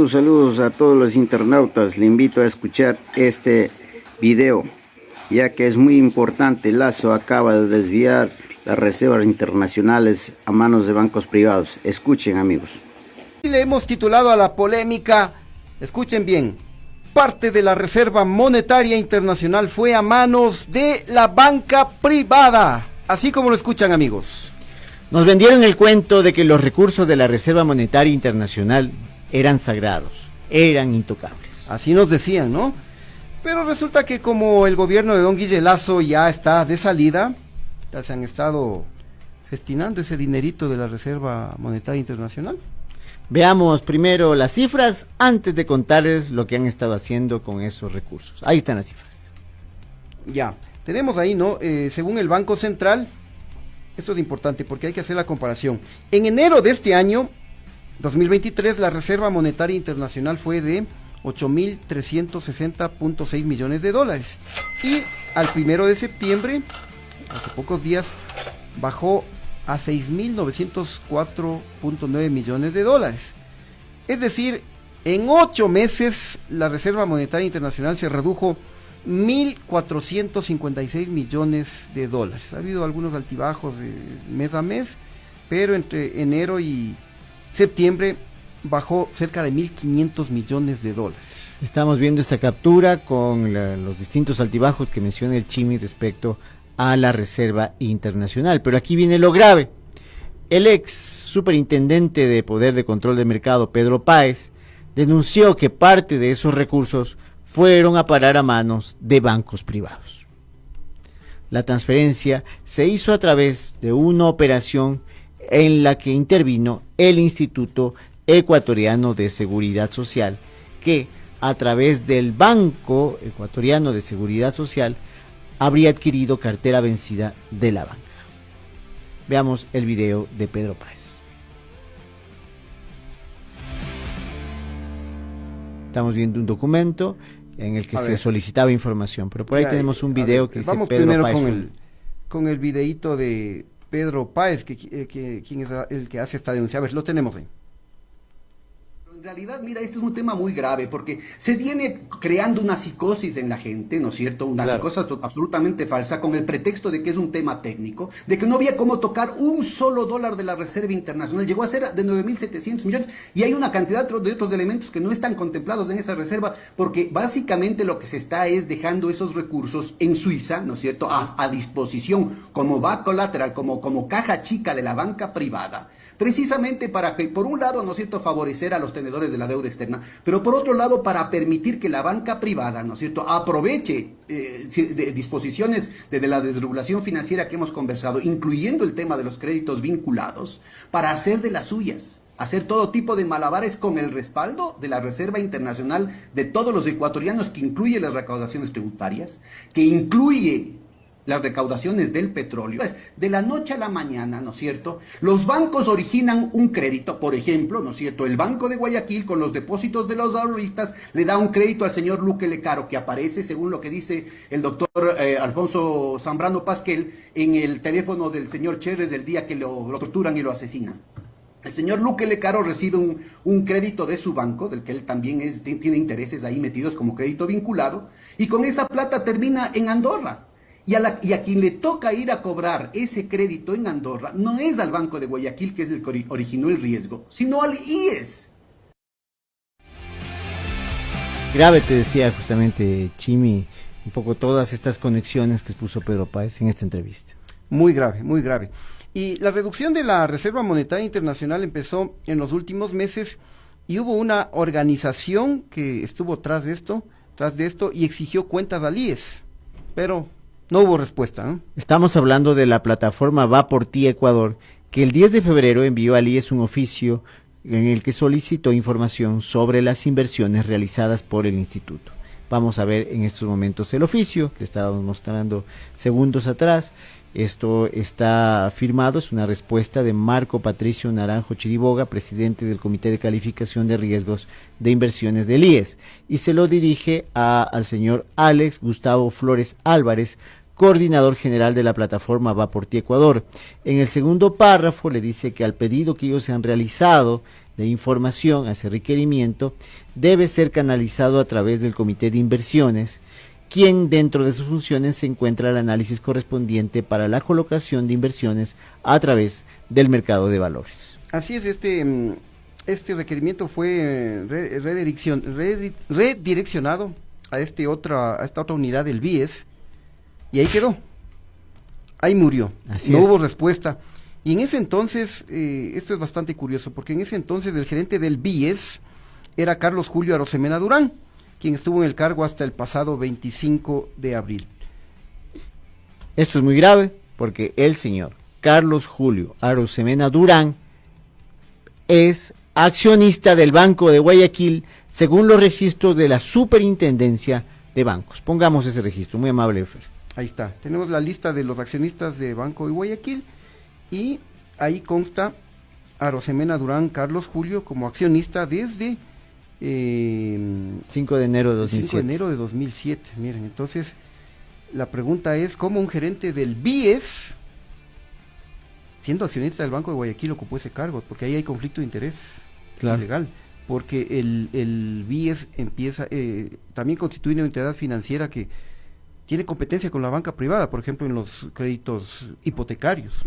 Saludos a todos los internautas, le invito a escuchar este video, ya que es muy importante. Lazo acaba de desviar las reservas internacionales a manos de bancos privados. Escuchen, amigos. Le hemos titulado a la polémica, escuchen bien, parte de la Reserva Monetaria Internacional fue a manos de la banca privada, así como lo escuchan, amigos. Nos vendieron el cuento de que los recursos de la Reserva Monetaria Internacional eran sagrados, eran intocables. Así nos decían, ¿no? Pero resulta que como el gobierno de don Guille Lazo ya está de salida, ya se han estado gestionando ese dinerito de la Reserva Monetaria Internacional. Veamos primero las cifras antes de contarles lo que han estado haciendo con esos recursos. Ahí están las cifras. Ya, tenemos ahí, ¿no? Según el Banco Central, esto es importante porque hay que hacer la comparación. En enero de este año, 2023, la Reserva Monetaria Internacional fue de 8.360.6 millones de dólares. Y al 1 de septiembre, hace pocos días, bajó a 6.904.9 millones de dólares. Es decir, en 8 meses la Reserva Monetaria Internacional se redujo 1.456 millones de dólares. Ha habido algunos altibajos mes a mes, pero entre enero y septiembre bajó cerca de 1.500 millones de dólares. Estamos viendo esta captura con los distintos altibajos que menciona el Chimi respecto a la Reserva Internacional. Pero aquí viene lo grave. El ex superintendente de Poder de Control del Mercado, Pedro Páez, denunció que parte de esos recursos fueron a parar a manos de bancos privados. La transferencia se hizo a través de una operación en la que intervino el Instituto Ecuatoriano de Seguridad Social, que a través del Banco Ecuatoriano de Seguridad Social habría adquirido cartera vencida de la banca. Veamos el video de Pedro Páez. Estamos viendo un documento en el que se solicitaba información, pero por ahí tenemos un video que dice Pedro Páez. Vamos con el videíto de Pedro Páez, quien es el que hace esta denuncia. A ver, lo tenemos ahí. En realidad, mira, este es un tema muy grave porque se viene creando una psicosis en la gente, ¿no es cierto? Una psicosis absolutamente falsa con el pretexto de que es un tema técnico, de que no había cómo tocar un solo dólar de la Reserva Internacional. Llegó a ser de 9.700 millones y hay una cantidad de otros elementos que no están contemplados en esa reserva porque básicamente lo que se está es dejando esos recursos en Suiza, ¿no es cierto?, a disposición como back collateral, como caja chica de la banca privada, precisamente para que, por un lado, ¿no es cierto?, favorecer a los tenedores de la deuda externa, pero por otro lado para permitir que la banca privada, ¿no es cierto?, aproveche de disposiciones de la desregulación financiera que hemos conversado, incluyendo el tema de los créditos vinculados, para hacer de las suyas, hacer todo tipo de malabares con el respaldo de la Reserva Internacional de todos los ecuatorianos, que incluye las recaudaciones tributarias, que incluye las recaudaciones del petróleo. De la noche a la mañana, ¿no es cierto?, los bancos originan un crédito, por ejemplo, ¿no es cierto?, el Banco de Guayaquil con los depósitos de los ahorristas le da un crédito al señor Luque Lecaro, que aparece, según lo que dice el doctor Alfonso Zambrano Pasquel, en el teléfono del señor Cherres el día que lo torturan y lo asesinan. El señor Luque Lecaro recibe un crédito de su banco, del que él también tiene intereses ahí metidos como crédito vinculado, y con esa plata termina en Andorra. Y a quien le toca ir a cobrar ese crédito en Andorra no es al Banco de Guayaquil, que es el que originó el riesgo, sino al IES. Grave, te decía justamente Chimi, un poco todas estas conexiones que expuso Pedro Páez en esta entrevista. Muy grave, muy grave. Y la reducción de la Reserva Monetaria Internacional empezó en los últimos meses y hubo una organización que estuvo tras de esto y exigió cuentas al IES, pero no hubo respuesta, ¿no? Estamos hablando de la plataforma Va por Ti Ecuador, que el 10 de febrero envió al IES un oficio en el que solicitó información sobre las inversiones realizadas por el instituto. Vamos a ver en estos momentos el oficio, que estábamos mostrando segundos atrás. Esto está firmado, es una respuesta de Marco Patricio Naranjo Chiriboga, presidente del Comité de Calificación de Riesgos de Inversiones del IES, y se lo dirige al señor Alex Gustavo Flores Álvarez, coordinador general de la plataforma Va por Ti Ecuador. En el segundo párrafo le dice que al pedido que ellos se han realizado de información a ese requerimiento debe ser canalizado a través del Comité de Inversiones, quien dentro de sus funciones se encuentra el análisis correspondiente para la colocación de inversiones a través del mercado de valores. Así es, este requerimiento fue redireccionado a esta otra unidad del BIES y ahí quedó. Ahí murió. Así no es. hubo respuesta. Y en ese entonces, esto es bastante curioso, porque en ese entonces el gerente del BIES era Carlos Julio Arosemena Durán, quien estuvo en el cargo hasta el pasado 25 de abril. Esto es muy grave porque el señor Carlos Julio Arosemena Durán es accionista del Banco de Guayaquil según los registros de la Superintendencia de Bancos. Pongamos ese registro, muy amable, Fer. Ahí está, tenemos la lista de los accionistas de Banco de Guayaquil y ahí consta Arosemena Durán Carlos Julio como accionista desde 5 de enero de 2007. 5 de enero de 2007. Miren, entonces la pregunta es cómo un gerente del BIES, siendo accionista del Banco de Guayaquil, ocupó ese cargo, porque ahí hay conflicto de interés legal, porque el BIES empieza, también constituye una entidad financiera que tiene competencia con la banca privada, por ejemplo en los créditos hipotecarios.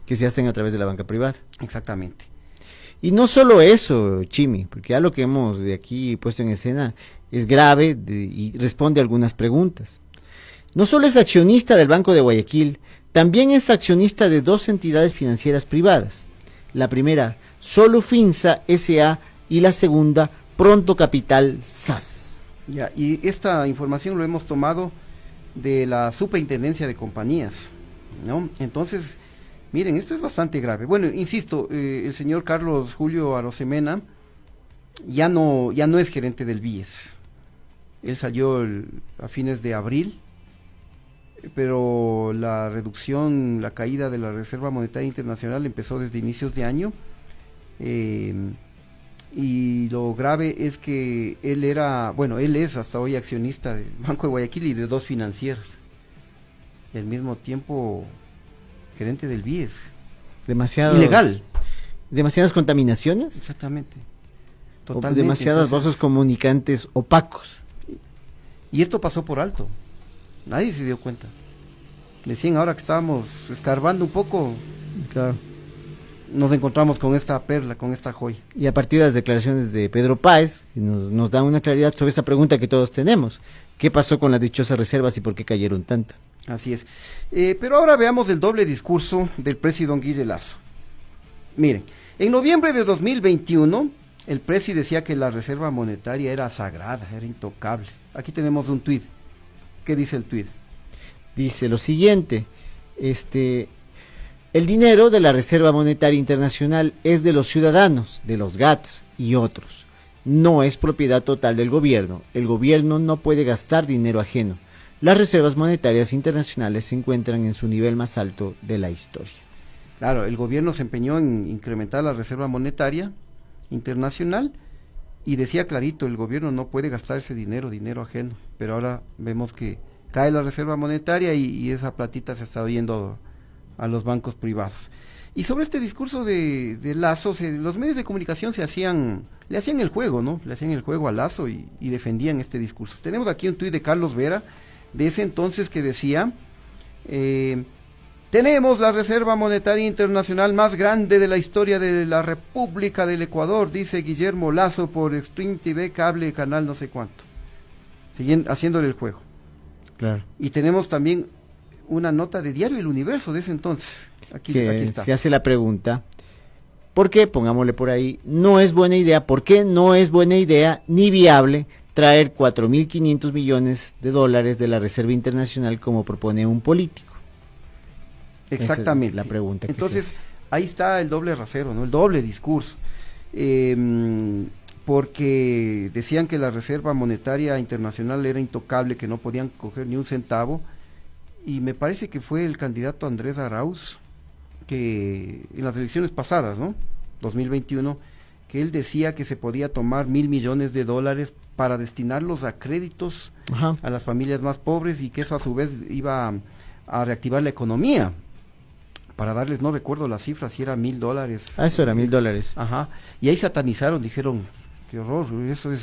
Que se hacen a través de la banca privada. Exactamente. Y no solo eso, Chimi, porque ya lo que hemos de aquí puesto en escena es grave y responde a algunas preguntas. No solo es accionista del Banco de Guayaquil, también es accionista de dos entidades financieras privadas. La primera, Solufinsa S.A. y la segunda, Pronto Capital SAS. Ya, y esta información lo hemos tomado de la Superintendencia de Compañías, ¿no? Entonces, miren, esto es bastante grave. Bueno, insisto, el señor Carlos Julio Arosemena ya no es gerente del BIES. Él salió a fines de abril, pero la reducción, la caída de la Reserva Monetaria Internacional empezó desde inicios de año, y lo grave es que él es hasta hoy accionista del Banco de Guayaquil y de dos financieras, y al mismo tiempo gerente del BIES. Ilegal. Demasiadas contaminaciones. Exactamente. Totalmente. Demasiadas voces comunicantes opacos. Y esto pasó por alto. Nadie se dio cuenta. Decían ahora que estábamos escarbando un poco. Claro. Nos encontramos con esta perla, con esta joya. Y a partir de las declaraciones de Pedro Páez, nos dan una claridad sobre esa pregunta que todos tenemos. ¿Qué pasó con las dichosas reservas y por qué cayeron tanto? Así es. Pero ahora veamos el doble discurso del presidente Guille Lasso. Miren, en noviembre de 2021, el presi decía que la reserva monetaria era sagrada, era intocable. Aquí tenemos un tuit. ¿Qué dice el tuit? Dice lo siguiente, el dinero de la Reserva Monetaria Internacional es de los ciudadanos, de los GATS y otros. No es propiedad total del gobierno. El gobierno no puede gastar dinero ajeno. Las reservas monetarias internacionales se encuentran en su nivel más alto de la historia. Claro, el gobierno se empeñó en incrementar la reserva monetaria internacional y decía clarito, el gobierno no puede gastar ese dinero ajeno, pero ahora vemos que cae la reserva monetaria y esa platita se está yendo a los bancos privados. Y sobre este discurso de Lasso, los medios de comunicación le hacían el juego, ¿no? Le hacían el juego a Lasso y defendían este discurso. Tenemos aquí un tuit de Carlos Vera, de ese entonces, que decía, tenemos la Reserva Monetaria Internacional más grande de la historia de la República del Ecuador, dice Guillermo Lasso por Stream TV, cable, canal no sé cuánto. Siguiendo, haciéndole el juego. Claro. Y tenemos también una nota de Diario El Universo de ese entonces. Aquí está. Se hace la pregunta, ¿por qué? Pongámosle por ahí, no es buena idea, ¿por qué no es buena idea ni viable traer 4.500 millones de dólares de la Reserva Internacional como propone un político? Exactamente. Esa es la pregunta que entonces, ahí está el doble rasero, ¿no? El doble discurso. Porque decían que la Reserva Monetaria Internacional era intocable, que no podían coger ni un centavo, y me parece que fue el candidato Andrés Arauz, que en las elecciones pasadas, ¿no? 2021, que él decía que se podía tomar 1.000 millones de dólares para destinarlos a créditos a las familias más pobres y que eso a su vez iba a reactivar la economía. para darles, no recuerdo las cifras, si era $1,000. Ah, eso era $1,000. Ajá, y ahí satanizaron, dijeron, qué horror, eso es